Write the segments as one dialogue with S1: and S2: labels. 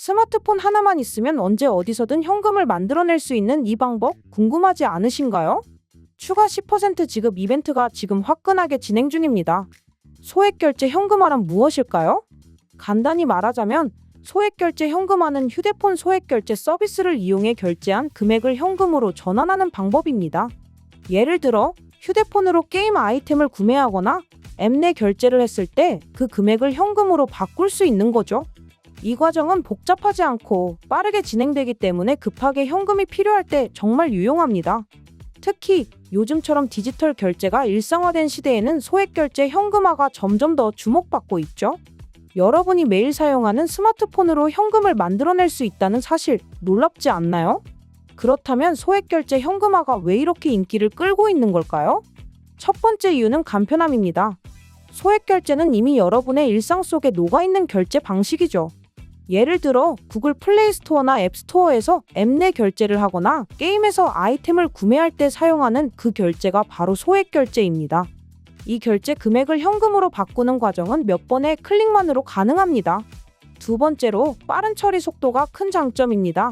S1: 스마트폰 하나만 있으면 언제 어디서든 현금을 만들어낼 수 있는 이 방법 궁금하지 않으신가요? 추가 10% 지급 이벤트가 지금 화끈하게 진행 중입니다. 소액결제 현금화란 무엇일까요? 간단히 말하자면 소액결제 현금화는 휴대폰 소액결제 서비스를 이용해 결제한 금액을 현금으로 전환하는 방법입니다. 예를 들어 휴대폰으로 게임 아이템을 구매하거나 앱 내 결제를 했을 때 그 금액을 현금으로 바꿀 수 있는 거죠. 이 과정은 복잡하지 않고 빠르게 진행되기 때문에 급하게 현금이 필요할 때 정말 유용합니다. 특히 요즘처럼 디지털 결제가 일상화된 시대에는 소액결제 현금화가 점점 더 주목받고 있죠. 여러분이 매일 사용하는 스마트폰으로 현금을 만들어낼 수 있다는 사실 놀랍지 않나요? 그렇다면 소액결제 현금화가 왜 이렇게 인기를 끌고 있는 걸까요? 첫 번째 이유는 간편함입니다. 소액결제는 이미 여러분의 일상 속에 녹아있는 결제 방식이죠. 예를 들어 구글 플레이 스토어나 앱 스토어에서 앱 내 결제를 하거나 게임에서 아이템을 구매할 때 사용하는 그 결제가 바로 소액결제입니다. 이 결제 금액을 현금으로 바꾸는 과정은 몇 번의 클릭만으로 가능합니다. 두 번째로 빠른 처리 속도가 큰 장점입니다.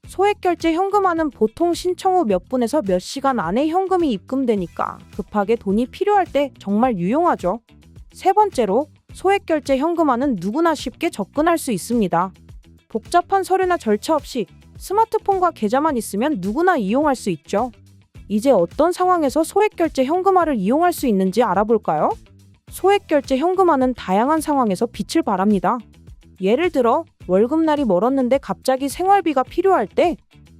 S1: 소액결제 현금화는 보통 신청 후 몇 분에서 몇 시간 안에 현금이 입금되니까 급하게 돈이 필요할 때 정말 유용하죠. 세 번째로 소액결제 현금화는 누구나 쉽게 접근할 수 있습니다. 복잡한 서류나 절차 없이 스마트폰과 계좌만 있으면 누구나 이용할 수 있죠. 이제 어떤 상황에서 소액결제 현금화를 이용할 수 있는지 알아볼까요? 소액결제 현금화는 다양한 상황에서 빛을 발합니다. 예를 들어 월급날이 멀었는데 갑자기 생활비가 필요할 때,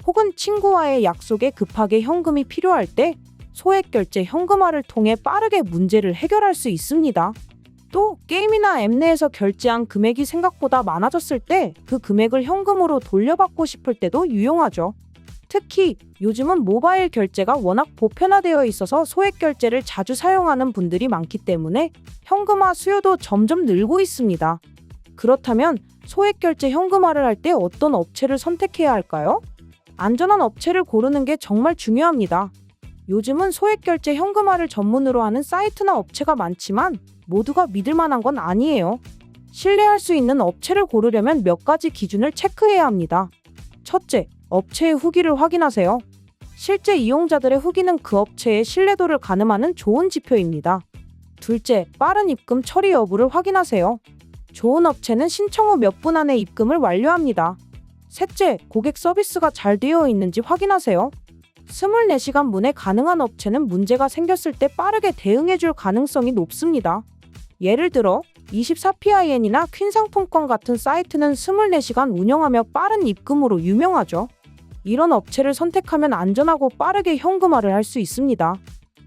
S1: 혹은 친구와의 약속에 급하게 현금이 필요할 때 소액결제 현금화를 통해 빠르게 문제를 해결할 수 있습니다. 또 게임이나 앱 내에서 결제한 금액이 생각보다 많아졌을 때 그 금액을 현금으로 돌려받고 싶을 때도 유용하죠. 특히 요즘은 모바일 결제가 워낙 보편화되어 있어서 소액결제를 자주 사용하는 분들이 많기 때문에 현금화 수요도 점점 늘고 있습니다. 그렇다면 소액결제 현금화를 할 때 어떤 업체를 선택해야 할까요? 안전한 업체를 고르는 게 정말 중요합니다. 요즘은 소액결제 현금화를 전문으로 하는 사이트나 업체가 많지만 모두가 믿을 만한 건 아니에요. 신뢰할 수 있는 업체를 고르려면 몇 가지 기준을 체크해야 합니다. 첫째, 업체의 후기를 확인하세요. 실제 이용자들의 후기는 그 업체의 신뢰도를 가늠하는 좋은 지표입니다. 둘째, 빠른 입금 처리 여부를 확인하세요. 좋은 업체는 신청 후 몇 분 안에 입금을 완료합니다. 셋째, 고객 서비스가 잘 되어 있는지 확인하세요. 24시간 문에 가능한 업체는 문제가 생겼을 때 빠르게 대응해줄 가능성이 높습니다. 예를 들어 24PIN이나 퀸 상품권 같은 사이트는 24시간 운영하며 빠른 입금으로 유명하죠. 이런 업체를 선택하면 안전하고 빠르게 현금화를 할 수 있습니다.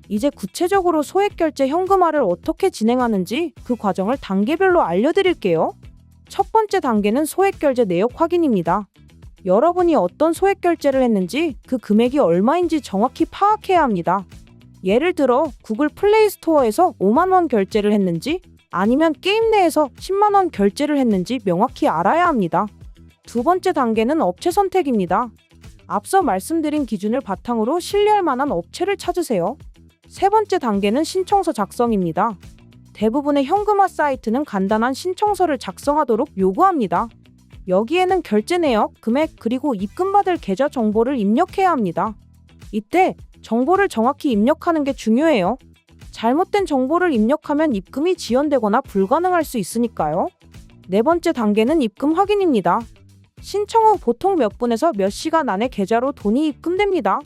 S1: 이제 구체적으로 소액결제 현금화를 어떻게 진행하는지 그 과정을 단계별로 알려드릴게요. 첫 번째 단계는 소액결제 내역 확인입니다. 여러분이 어떤 소액결제를 했는지 그 금액이 얼마인지 정확히 파악해야 합니다. 예를 들어 구글 플레이 스토어에서 5만 원 결제를 했는지 아니면 게임 내에서 10만 원 결제를 했는지 명확히 알아야 합니다. 두 번째 단계는 업체 선택입니다. 앞서 말씀드린 기준을 바탕으로 신뢰할 만한 업체를 찾으세요. 세 번째 단계는 신청서 작성입니다. 대부분의 현금화 사이트는 간단한 신청서를 작성하도록 요구합니다. 여기에는 결제 내역, 금액, 그리고 입금받을 계좌 정보를 입력해야 합니다. 이때 정보를 정확히 입력하는 게 중요해요. 잘못된 정보를 입력하면 입금이 지연되거나 불가능할 수 있으니까요. 네 번째 단계는 입금 확인입니다. 신청 후 보통 몇 분에서 몇 시간 안에 계좌로 돈이 입금됩니다.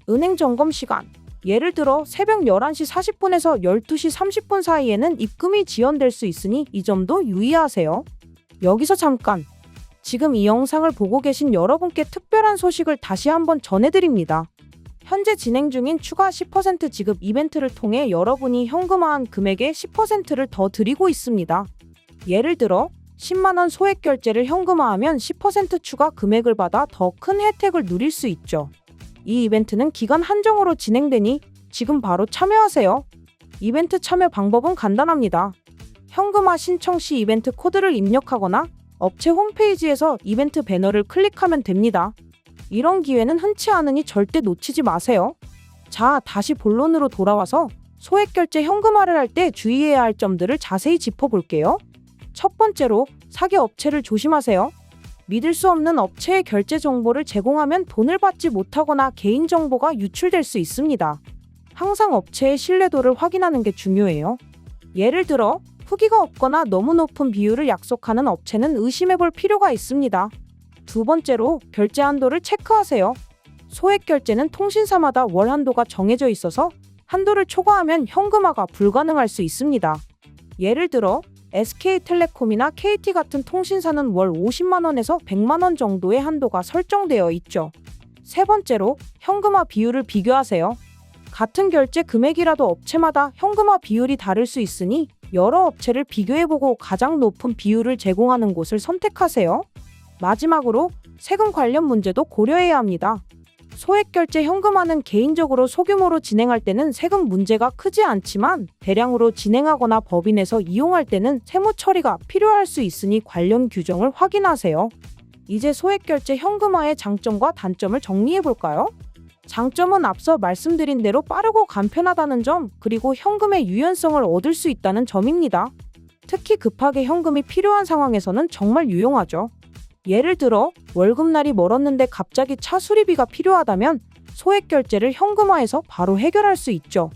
S1: 은행 점검 시간, 예를 들어 새벽 11시 40분에서 12시 30분 사이에는 입금이 지연될 수 있으니 이 점도 유의하세요. 여기서 잠깐! 지금 이 영상을 보고 계신 여러분께 특별한 소식을 다시 한번 전해드립니다. 현재 진행 중인 추가 10% 지급 이벤트를 통해 여러분이 현금화한 금액의 10%를 더 드리고 있습니다. 예를 들어 10만 원 소액 결제를 현금화하면 10% 추가 금액을 받아 더 큰 혜택을 누릴 수 있죠. 이 이벤트는 기간 한정으로 진행되니 지금 바로 참여하세요. 이벤트 참여 방법은 간단합니다. 현금화 신청 시 이벤트 코드를 입력하거나 업체 홈페이지에서 이벤트 배너를 클릭하면 됩니다. 이런 기회는 흔치 않으니 절대 놓치지 마세요. 자, 다시 본론으로 돌아와서 소액결제 현금화를 할 때 주의해야 할 점들을 자세히 짚어볼게요. 첫 번째로, 사기 업체를 조심하세요. 믿을 수 없는 업체의 결제 정보를 제공하면 돈을 받지 못하거나 개인정보가 유출될 수 있습니다. 항상 업체의 신뢰도를 확인하는 게 중요해요. 예를 들어 후기가 없거나 너무 높은 비율을 약속하는 업체는 의심해 볼 필요가 있습니다. 두 번째로 결제 한도를 체크하세요. 소액 결제는 통신사마다 월 한도가 정해져 있어서 한도를 초과하면 현금화가 불가능할 수 있습니다. 예를 들어 SK텔레콤이나 KT 같은 통신사는 월 50만 원에서 100만 원 정도의 한도가 설정되어 있죠. 세 번째로 현금화 비율을 비교하세요. 같은 결제 금액이라도 업체마다 현금화 비율이 다를 수 있으니 여러 업체를 비교해보고 가장 높은 비율을 제공하는 곳을 선택하세요. 마지막으로 세금 관련 문제도 고려해야 합니다. 소액 결제 현금화는 개인적으로 소규모로 진행할 때는 세금 문제가 크지 않지만 대량으로 진행하거나 법인에서 이용할 때는 세무 처리가 필요할 수 있으니 관련 규정을 확인하세요. 이제 소액 결제 현금화의 장점과 단점을 정리해 볼까요? 장점은 앞서 말씀드린 대로 빠르고 간편하다는 점, 그리고 현금의 유연성을 얻을 수 있다는 점입니다. 특히 급하게 현금이 필요한 상황에서는 정말 유용하죠. 예를 들어 월급날이 멀었는데 갑자기 차 수리비가 필요하다면 소액 결제를 현금화해서 바로 해결할 수 있죠.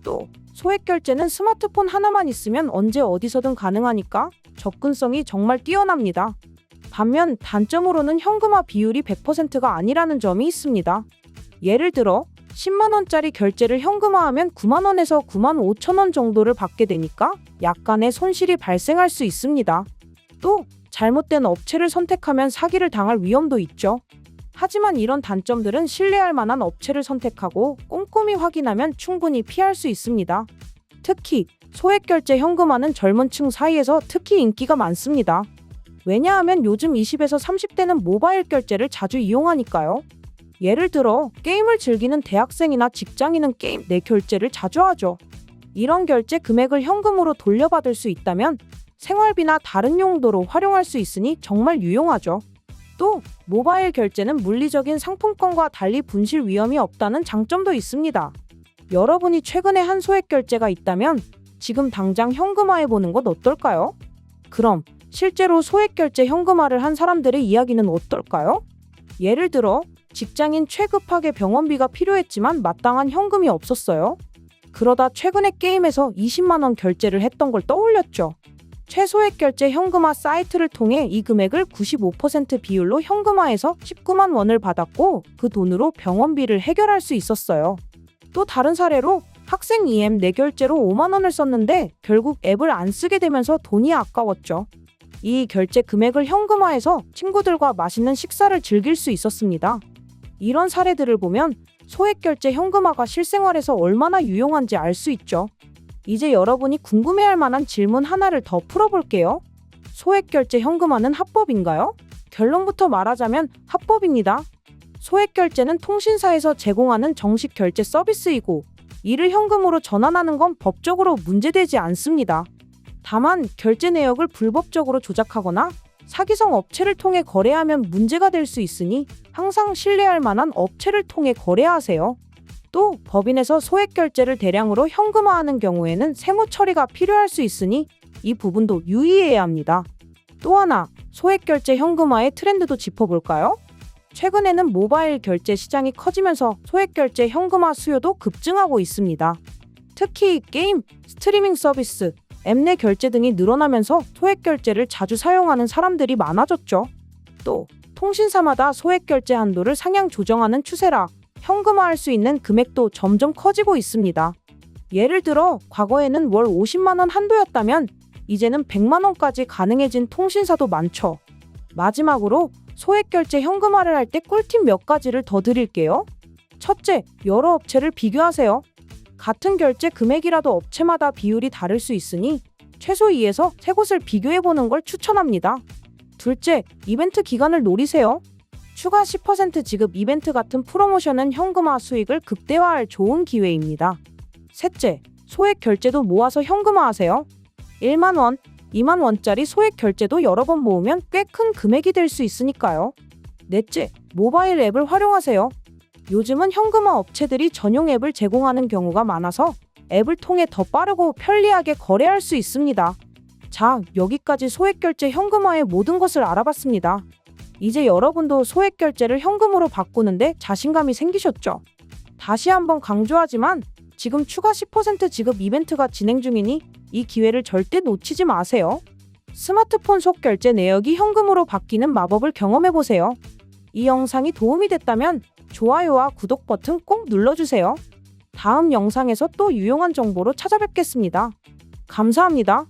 S1: 또 소액 결제는 스마트폰 하나만 있으면 언제 어디서든 가능하니까 접근성이 정말 뛰어납니다. 반면 단점으로는 현금화 비율이 100%가 아니라는 점이 있습니다. 예를 들어 10만 원짜리 결제를 현금화하면 9만 원에서 9만 5천 원 정도를 받게 되니까 약간의 손실이 발생할 수 있습니다. 또 잘못된 업체를 선택하면 사기를 당할 위험도 있죠. 하지만 이런 단점들은 신뢰할 만한 업체를 선택하고 꼼꼼히 확인하면 충분히 피할 수 있습니다. 특히 소액 결제 현금화는 젊은 층 사이에서 특히 인기가 많습니다. 왜냐하면 요즘 20에서 30대는 모바일 결제를 자주 이용하니까요. 예를 들어 게임을 즐기는 대학생이나 직장인은 게임 내 결제를 자주 하죠. 이런 결제 금액을 현금으로 돌려받을 수 있다면 생활비나 다른 용도로 활용할 수 있으니 정말 유용하죠. 또 모바일 결제는 물리적인 상품권과 달리 분실 위험이 없다는 장점도 있습니다. 여러분이 최근에 한 소액 결제가 있다면 지금 당장 현금화해보는 것 어떨까요? 그럼 실제로 소액 결제 현금화를 한 사람들의 이야기는 어떨까요? 예를 들어 직장인 최급하게 병원비가 필요했지만 마땅한 현금이 없었어요. 그러다 최근에 게임에서 20만 원 결제를 했던 걸 떠올렸죠. 최소액 결제 현금화 사이트를 통해 이 금액을 95% 비율로 현금화해서 19만 원을 받았고 그 돈으로 병원비를 해결할 수 있었어요. 또 다른 사례로 학생 EM 내결제로 5만 원을 썼는데 결국 앱을 안 쓰게 되면서 돈이 아까웠죠. 이 결제 금액을 현금화해서 친구들과 맛있는 식사를 즐길 수 있었습니다. 이런 사례들을 보면 소액 결제 현금화가 실생활에서 얼마나 유용한지 알 수 있죠. 이제 여러분이 궁금해할 만한 질문 하나를 더 풀어볼게요. 소액 결제 현금화는 합법인가요? 결론부터 말하자면 합법입니다. 소액 결제는 통신사에서 제공하는 정식 결제 서비스이고 이를 현금으로 전환하는 건 법적으로 문제되지 않습니다. 다만 결제 내역을 불법적으로 조작하거나 사기성 업체를 통해 거래하면 문제가 될 수 있으니 항상 신뢰할 만한 업체를 통해 거래하세요. 또 법인에서 소액 결제를 대량으로 현금화하는 경우에는 세무 처리가 필요할 수 있으니 이 부분도 유의해야 합니다. 또 하나, 소액 결제 현금화의 트렌드도 짚어볼까요? 최근에는 모바일 결제 시장이 커지면서 소액 결제 현금화 수요도 급증하고 있습니다. 특히 게임, 스트리밍 서비스, 앱 내 결제 등이 늘어나면서 소액 결제를 자주 사용하는 사람들이 많아졌죠. 또 통신사마다 소액 결제 한도를 상향 조정하는 추세라 현금화할 수 있는 금액도 점점 커지고 있습니다. 예를 들어 과거에는 월 50만 원 한도였다면 이제는 100만 원까지 가능해진 통신사도 많죠. 마지막으로 소액 결제 현금화를 할 때 꿀팁 몇 가지를 더 드릴게요. 첫째, 여러 업체를 비교하세요. 같은 결제 금액이라도 업체마다 비율이 다를 수 있으니 최소 2에서 3곳을 비교해보는 걸 추천합니다. 둘째, 이벤트 기간을 노리세요. 추가 10% 지급 이벤트 같은 프로모션은 현금화 수익을 극대화할 좋은 기회입니다. 셋째, 소액 결제도 모아서 현금화하세요. 1만 원, 2만 원짜리 소액 결제도 여러 번 모으면 꽤 큰 금액이 될 수 있으니까요. 넷째, 모바일 앱을 활용하세요. 요즘은 현금화 업체들이 전용 앱을 제공하는 경우가 많아서 앱을 통해 더 빠르고 편리하게 거래할 수 있습니다. 자, 여기까지 소액 결제 현금화의 모든 것을 알아봤습니다. 이제 여러분도 소액 결제를 현금으로 바꾸는데 자신감이 생기셨죠? 다시 한번 강조하지만 지금 추가 10% 지급 이벤트가 진행 중이니 이 기회를 절대 놓치지 마세요. 스마트폰 속 결제 내역이 현금으로 바뀌는 마법을 경험해보세요. 이 영상이 도움이 됐다면 좋아요와 구독 버튼 꼭 눌러주세요. 다음 영상에서 또 유용한 정보로 찾아뵙겠습니다. 감사합니다.